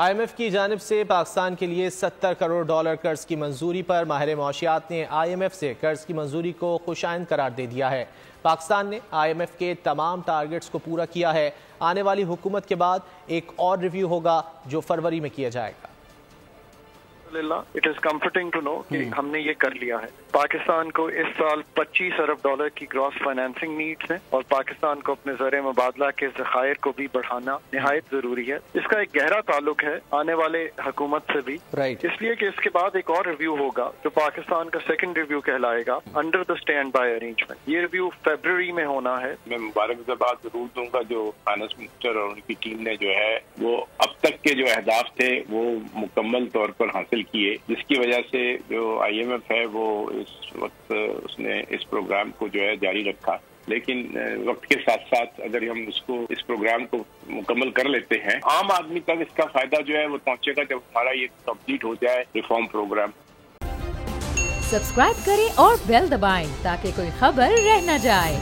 IMF کی جانب سے پاکستان کے لیے $70 کروڑ قرض کی منظوری پر ماہر معاشیات نے IMF سے قرض کی منظوری کو خوشائند قرار دے دیا ہے۔ پاکستان نے IMF کے تمام ٹارگٹس کو پورا کیا ہے۔ آنے والی حکومت کے بعد ایک اور ریویو ہوگا جو فروری میں کیا جائے گا۔ It is comforting to know کہ ہم نے یہ کر لیا ہے۔ پاکستان کو اس سال $25 ارب کی گراس فائنینسنگ نیڈز ہیں اور پاکستان کو اپنے زر مبادلہ کے ذخائر کو بھی بڑھانا نہایت ضروری ہے۔ اس کا ایک گہرا تعلق ہے آنے والے حکومت سے بھی، اس لیے کہ اس کے بعد ایک اور ریویو ہوگا جو پاکستان کا سیکنڈ ریویو کہلائے گا under the standby arrangement. یہ ریویو فیبروری میں ہونا ہے۔ میں مبارکباد ضرور دوں گا جو فائنانس منسٹر اور ان کی ٹیم نے جو ہے وہ اب تک کے جو اہداف تھے وہ مکمل طور پر حاصل کیے، جس کی وجہ سے جو IMF ہے وہ اس وقت اس نے اس پروگرام کو جو ہے جاری رکھا، لیکن وقت کے ساتھ ساتھ اگر ہم اس پروگرام کو مکمل کر لیتے ہیں، عام آدمی تک اس کا فائدہ جو ہے وہ پہنچے گا جب ہمارا یہ کمپلیٹ ہو جائے ریفارم پروگرام۔ سبسکرائب کریں اور بیل دبائیں تاکہ کوئی خبر رہ نہ جائے۔